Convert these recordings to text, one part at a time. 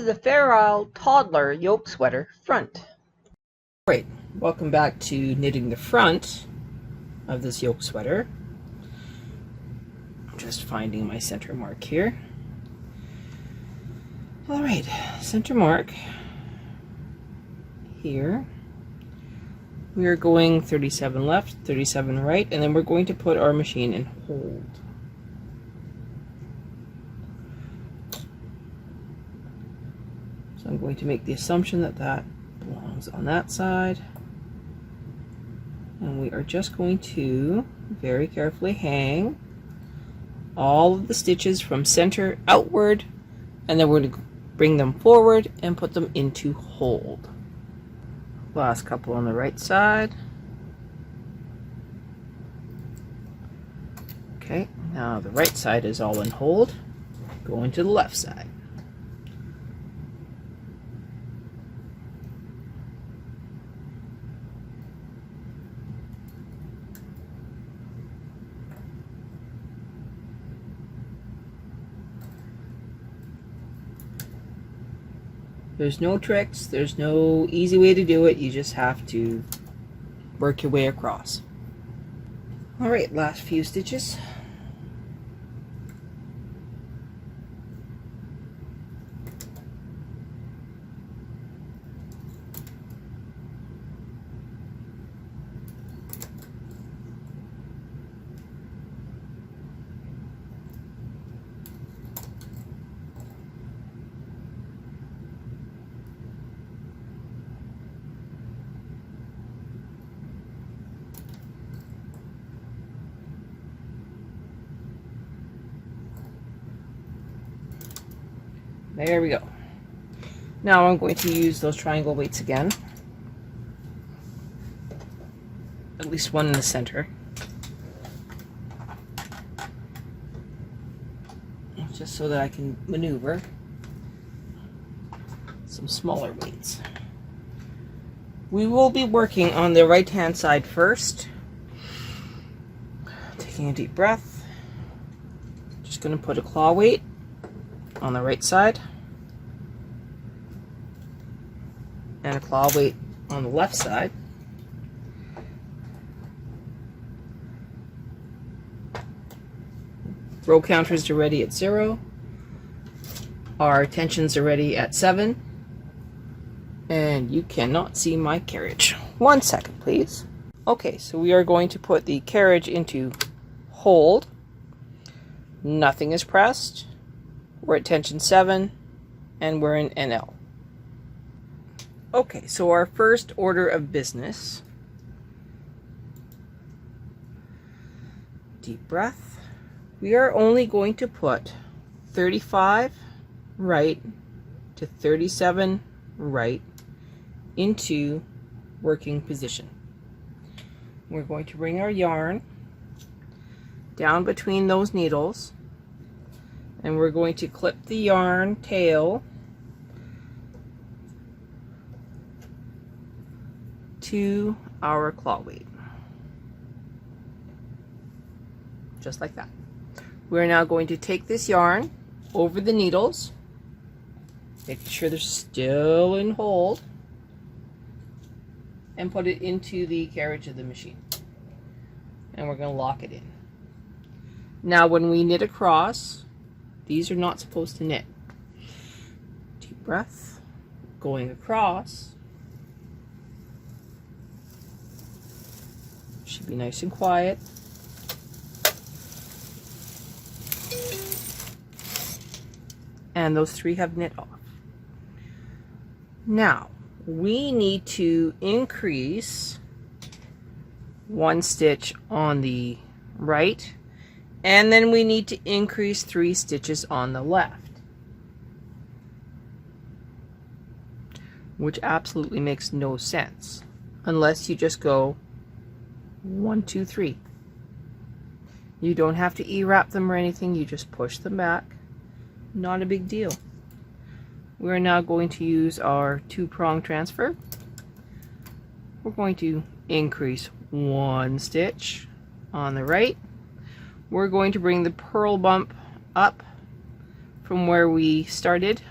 is the Fairisle toddler yoke sweater front. Alright, welcome back to knitting the front of this yoke sweater. I'm just finding my center mark here. Alright, center mark here. We are going 37 left, 37 right, and then we're going to put our machine in hold. So I'm going to make the assumption that that belongs on that side. And we are just going to very carefully hang all of the stitches from center outward, and then we're going to bring them forward and put them into hold. Last couple on the right side. Okay, now the right side is all in hold. Go into the left side. There's no tricks, there's no easy way to do it, you just have to work your way across. Alright, last few stitches. There we go. Now I'm going to use those triangle weights again. At least one in the center. Just so that I can maneuver some smaller weights. We will be working on the right hand side first. Taking a deep breath. Just going to put a claw weight on the right side and a claw weight on the left side. Row counters are ready at 0. Our tensions are ready at 7. And you cannot see my carriage. 1 second, please. Okay, so we are going to put the carriage into hold. Nothing is pressed. We're at tension 7, and we're in NL. Okay, so our first order of business. Deep breath. We are only going to put 35 right to 37 right into working position. We're going to bring our yarn down between those needles, and we're going to clip the yarn tail to our claw weight. Just like that. We're now going to take this yarn over the needles, making sure they're still in hold, and put it into the carriage of the machine. And we're going to lock it in. Now when we knit across, these are not supposed to knit. Deep breath. Going across. Should be nice and quiet. And those 3 have knit off. Now, we need to increase 1 stitch on the right, and then we need to increase 3 stitches on the left, which absolutely makes no sense unless you just go 1, 2, 3. You don't have to E-wrap them or anything, you just push them back. Not a big deal. We're now going to use our 2-prong transfer. We're going to increase 1 stitch on the right. We're going to bring the purl bump up from where we started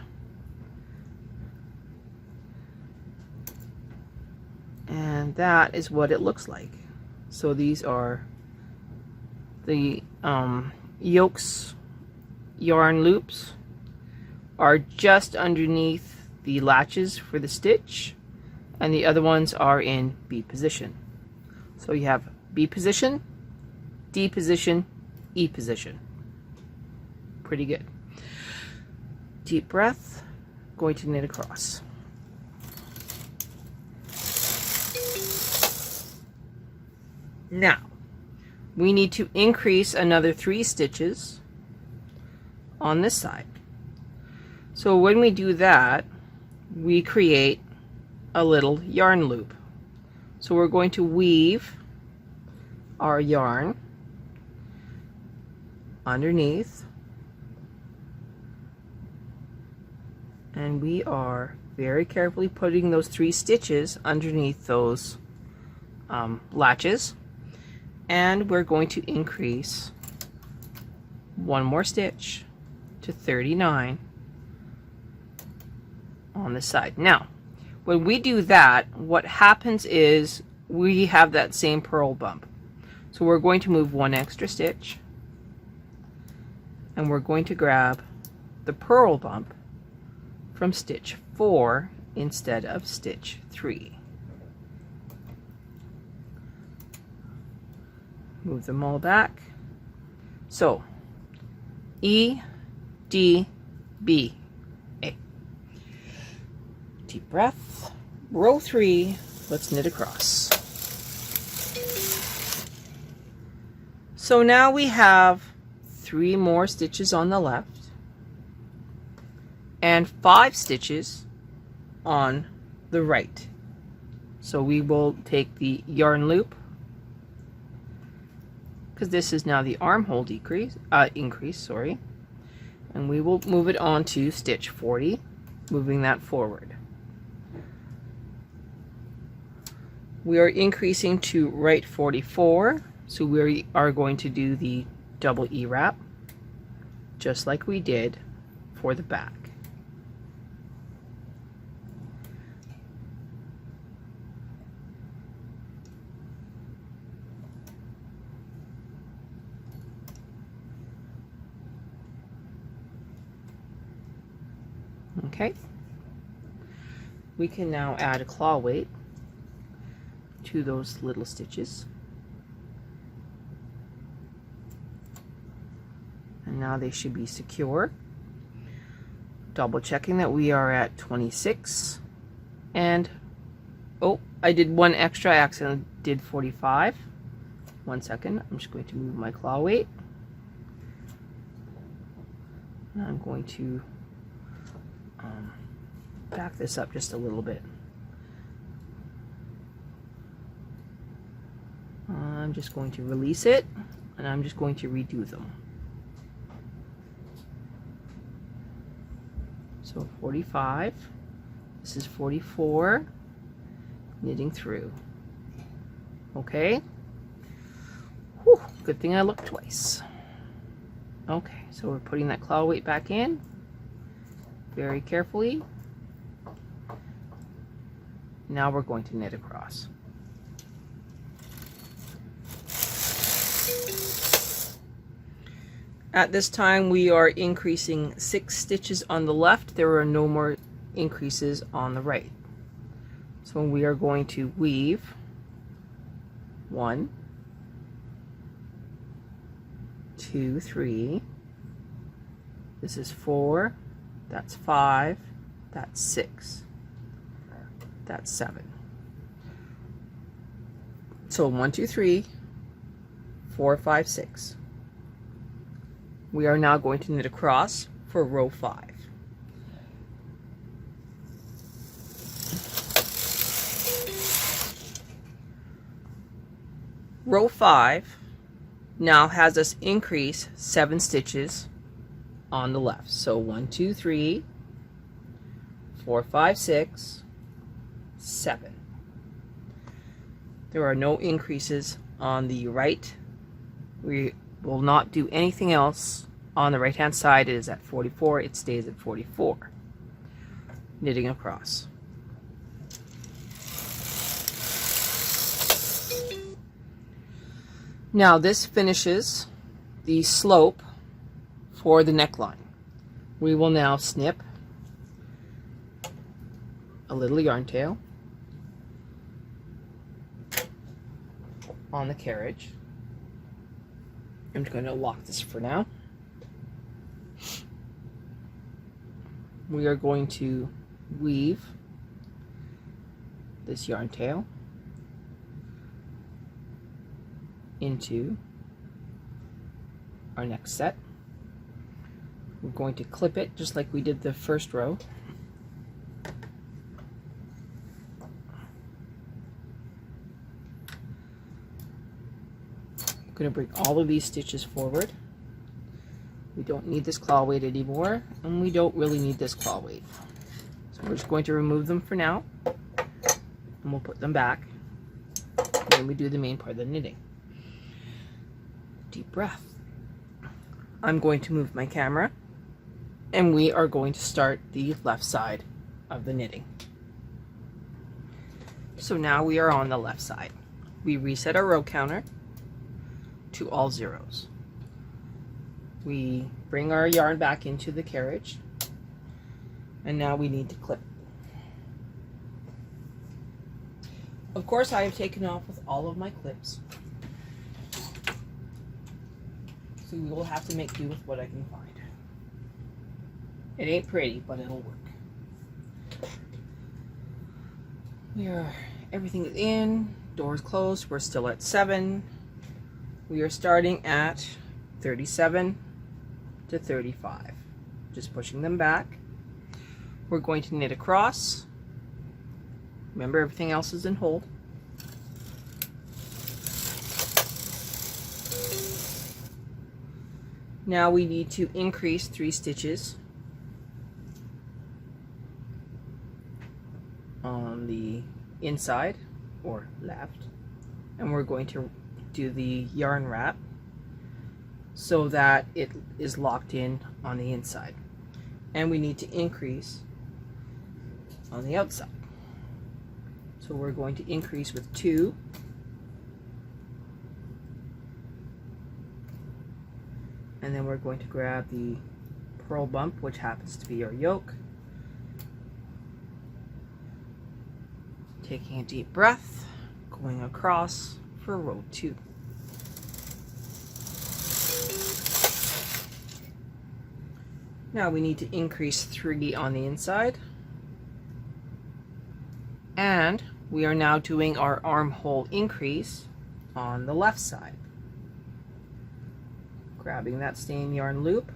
And that is what it looks like. So these are the yolks yarn loops are just underneath the latches for the stitch, and the other ones are in B position. So you have B position, D position, E position. Pretty good. Deep breath, going to knit across. Now, we need to increase another 3 stitches on this side. So when we do that, we create a little yarn loop. So we're going to weave our yarn underneath, and we are very carefully putting those 3 stitches underneath those latches, and we're going to increase 1 more stitch to 39 on the side. Now when we do that, what happens is we have that same purl bump. So we're going to move 1 extra stitch, and we're going to grab the purl bump from stitch 4 instead of stitch 3. Move them all back. So E, D, B, A. Deep breath. Row 3. Let's knit across. So now we have 3 more stitches on the left and 5 stitches on the right. So we will take the yarn loop, because this is now the armhole increase, and we will move it on to stitch 40, moving that forward. We are increasing to right 44, so we are going to do the double E wrap, just like we did for the back. Okay, we can now add a claw weight to those little stitches, and now they should be secure. Double checking that we are at 26, and oh, I did 1 extra, I accidentally did 45. 1 second, I'm just going to move my claw weight, and I'm going to back this up just a little bit. I'm just going to release it, and I'm just going to redo them. So 45, this is 44, knitting through. Okay. Whew, good thing I looked twice. Okay, so we're putting that claw weight back in very carefully. Now we're going to knit across. At this time we are increasing 6 stitches on the left. There are no more increases on the right. So we are going to weave 1, 2, 3. This is 4, that's 5, that's 6, that's 7. So 1, 2, 3, 4, 5, 6. We are now going to knit across for row 5. Row 5 now has us increase 7 stitches on the left. So 1, 2, 3, 4, 5, 6, 7. There are no increases on the right. We will not do anything else on the right hand side. It is at 44. It stays at 44. Knitting across. Now this finishes the slope for the neckline. We will now snip a little yarn tail on the carriage. I'm just going to lock this for now. We are going to weave this yarn tail into our next set. We're going to clip it just like we did the first row. I'm going to bring all of these stitches forward. We don't need this claw weight anymore, and we don't really need this claw weight. So we're just going to remove them for now, and we'll put them back when we do the main part of the knitting. Deep breath. I'm going to move my camera, and we are going to start the left side of the knitting. So now we are on the left side. We reset our row counter to all zeros. We bring our yarn back into the carriage, and now we need to clip. Of course, I have taken off with all of my clips, so we will have to make do with what I can find. It ain't pretty, but it'll work. Everything is in, doors closed, we're still at 7. We are starting at 37 to 35. Just pushing them back. We're going to knit across. Remember, everything else is in hold. Now we need to increase 3 stitches on the inside or left, and we're going to do the yarn wrap so that it is locked in on the inside, and we need to increase on the outside. So we're going to increase with 2, and then we're going to grab the purl bump, which happens to be our yoke, taking a deep breath, going across for row 2. Now we need to increase 3 on the inside, and we are now doing our armhole increase on the left side. Grabbing that skein yarn loop,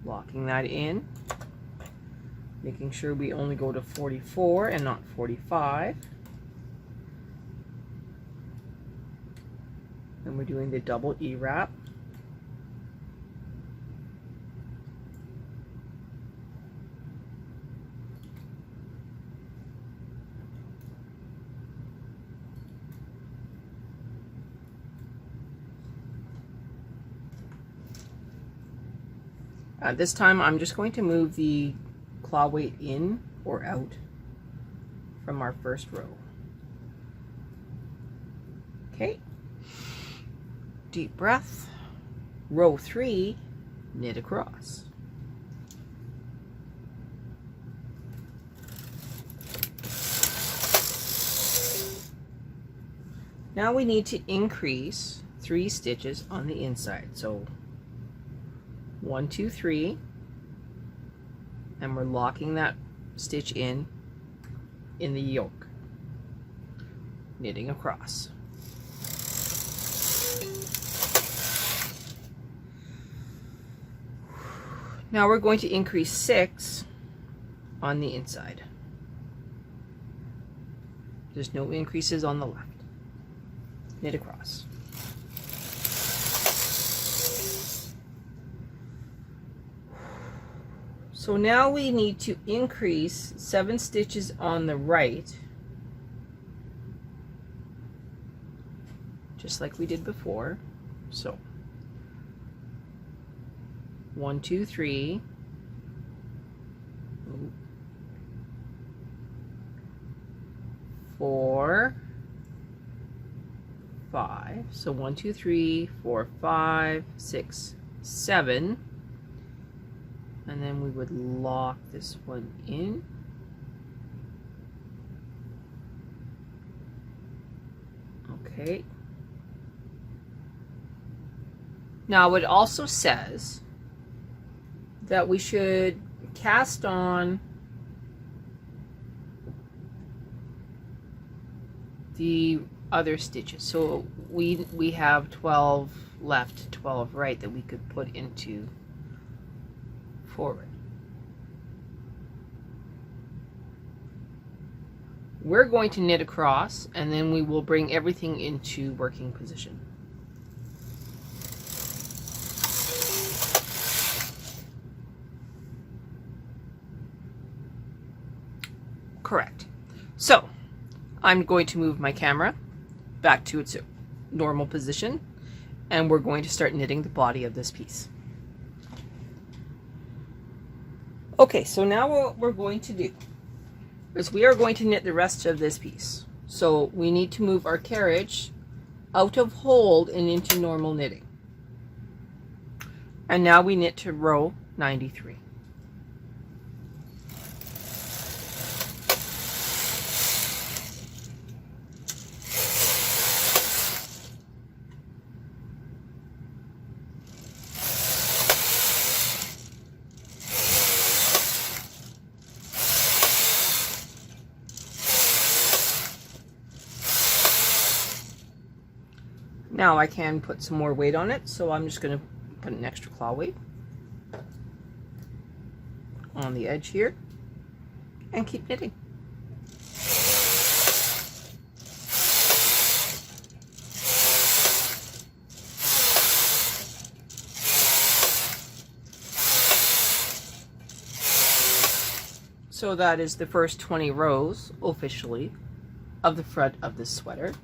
locking that in, making sure we only go to 44 and not 45. And we're doing the double E wrap. This time I'm just going to move the claw weight in or out from our first row. Okay, deep breath, row 3, knit across. Now we need to increase 3 stitches on the inside. So 1, 2, 3, and we're locking that stitch in the yoke, knitting across. Now we're going to increase 6 on the inside. There's no increases on the left. Knit across. So now we need to increase 7 stitches on the right, just like we did before. So 1, 2, 3, 4, 5. So 1, 2, 3, 4, 5, 6, 7. And then we would lock this one in. Okay. Now it also says that we should cast on the other stitches. So we have 12 left, 12 right that we could put into forward. We're going to knit across, and then we will bring everything into working position. Correct. So I'm going to move my camera back to its normal position, and we're going to start knitting the body of this piece. Okay, so now what we're going to do is we are going to knit the rest of this piece. So we need to move our carriage out of hold and into normal knitting. And now we knit to row 93. Now I can put some more weight on it, so I'm just going to put an extra claw weight on the edge here and keep knitting. So that is the first 20 rows officially of the front of this sweater.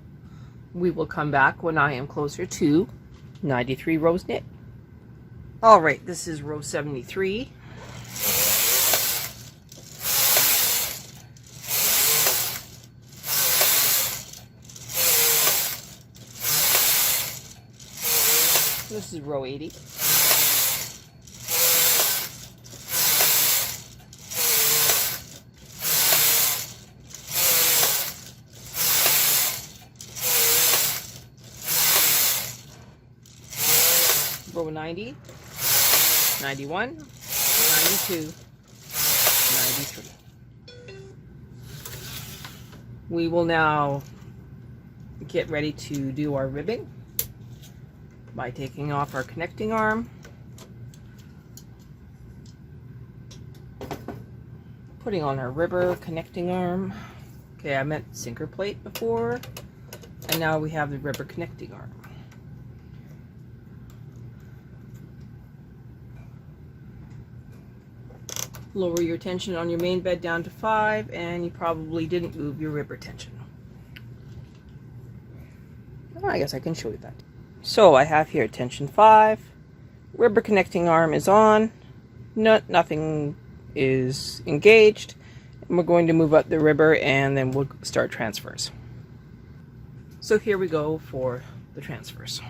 We will come back when I am closer to 93 rows knit. All right, this is row 73. This is row 80. Row 90, 91, 92, 93. We will now get ready to do our ribbing by taking off our connecting arm, putting on our ribber connecting arm. Okay, I meant sinker plate before, and now we have the ribber connecting arm. Lower your tension on your main bed down to 5, and you probably didn't move your ribber tension. Oh, I guess I can show you that. So I have here tension 5, ribber connecting arm is on, nothing is engaged, and we're going to move up the ribber and then we'll start transfers. So here we go for the transfers.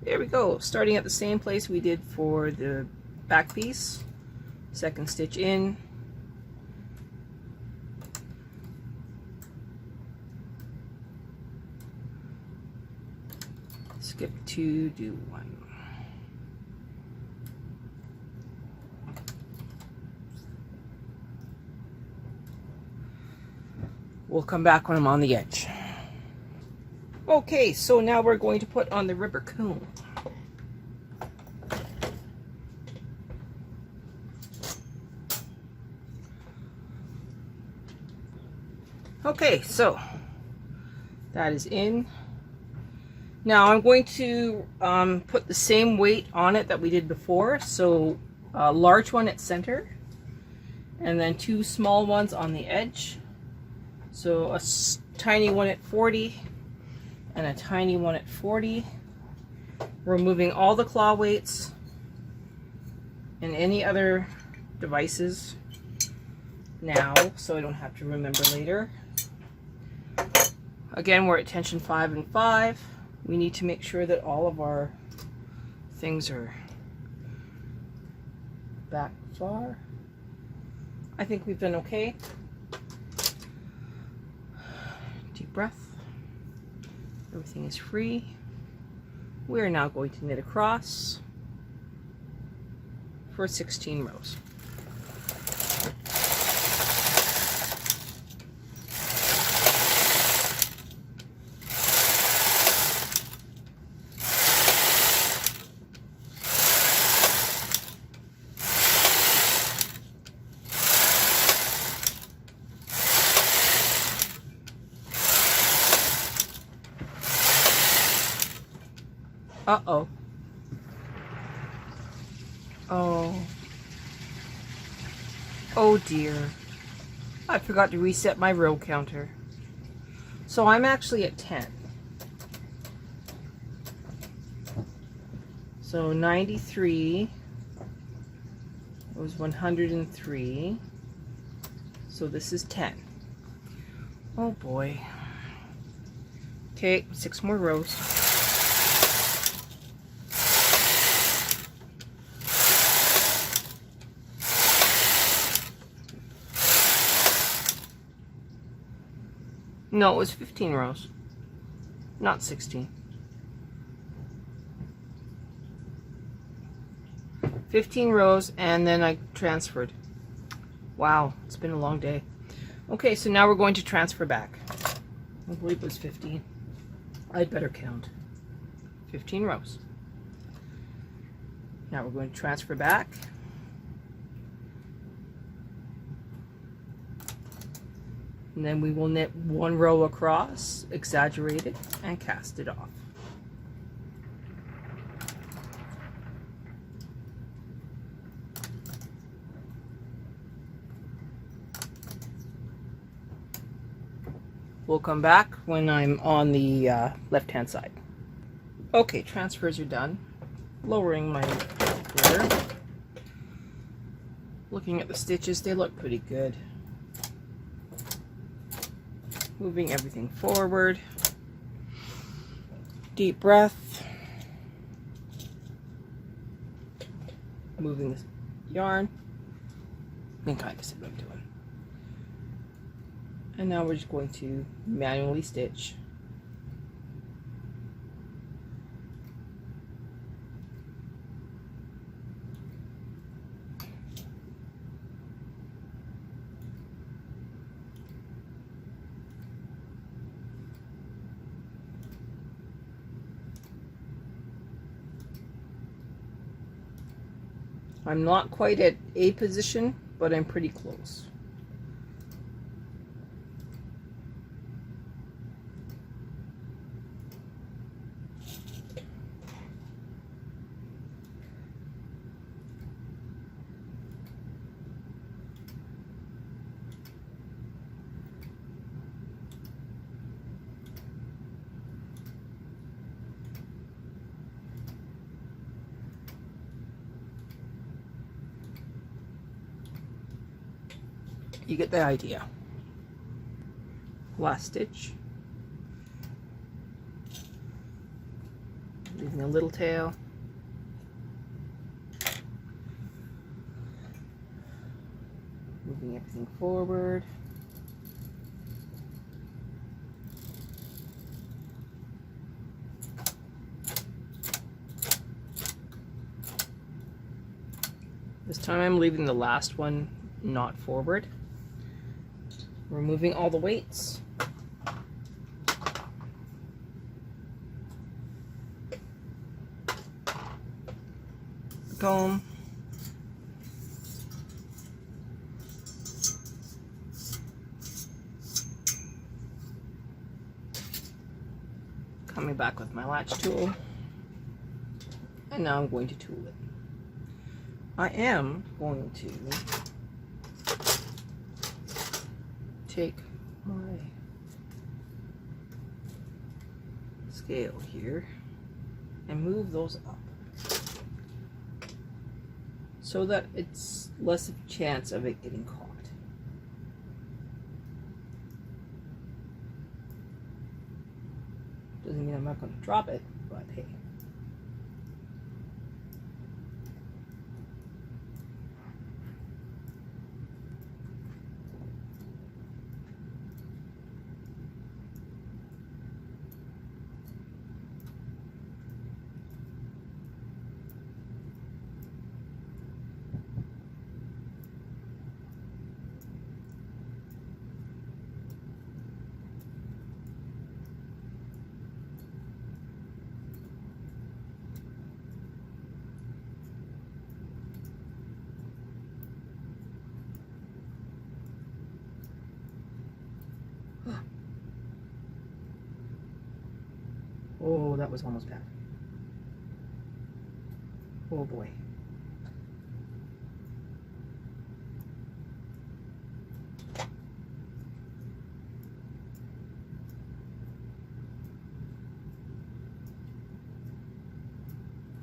There we go, starting at the same place we did for the back piece. Second stitch in, skip 2, do 1. We'll come back when I'm on the edge. Okay, so now we're going to put on the ribber cone. Okay, so that is in. Now I'm going to put the same weight on it that we did before. So a large one at center, and then 2 small ones on the edge. So a tiny one at 40 and a tiny one at 40. Removing all the claw weights and any other devices now, so I don't have to remember later. Again, we're at tension 5 and 5. We need to make sure that all of our things are back far. I think we've done okay. Deep breath. Everything is free. We are now going to knit across for 16 rows. Uh-oh. Oh. Oh dear. I forgot to reset my row counter. So I'm actually at 10. So 93 was 103. So this is 10. Oh boy. Okay, 6 more rows. No, it was 15 rows, not 16. 15 rows, and then I transferred. Wow, it's been a long day. Okay, so now we're going to transfer back. I believe it was 15. I'd better count. 15 rows. Now we're going to transfer back. And then we will knit 1 row across, exaggerate it, and cast it off. We'll come back when I'm on the left-hand side. Okay, transfers are done. Lowering my ruler. Looking at the stitches, they look pretty good. Moving everything forward. Deep breath. Moving the yarn. I can kind of see what I'm doing. And now we're just going to manually stitch. I'm not quite at A position, but I'm pretty close. You get the idea. Last stitch. Leaving a little tail. Moving everything forward. This time I'm leaving the last one not forward. Removing all the weights. Comb. Coming back with my latch tool. And now I'm going to tool it. I am going to take my scale here and move those up so that it's less of a chance of it getting caught. Doesn't mean I'm not going to drop it, but hey. Oh, that was almost bad. Oh boy.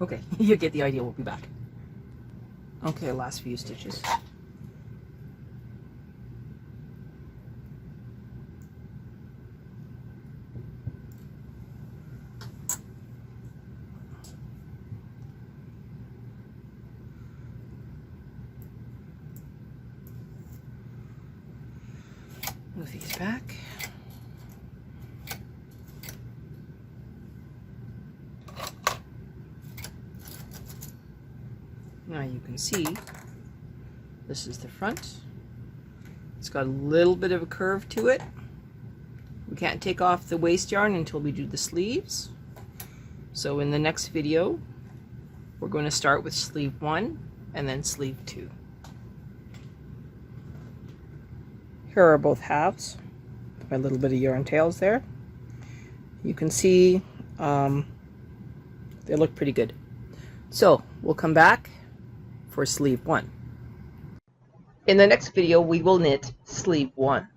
Okay, you get the idea. We'll be back. Okay, last few stitches. Move these back. Now you can see this is the front. It's got a little bit of a curve to it. We can't take off the waste yarn until we do the sleeves. So in the next video, we're going to start with sleeve 1 and then sleeve 2. Here are both halves. My little bit of yarn tails there. You can see they look pretty good. So we'll come back for sleeve 1. In the next video, we will knit sleeve 1.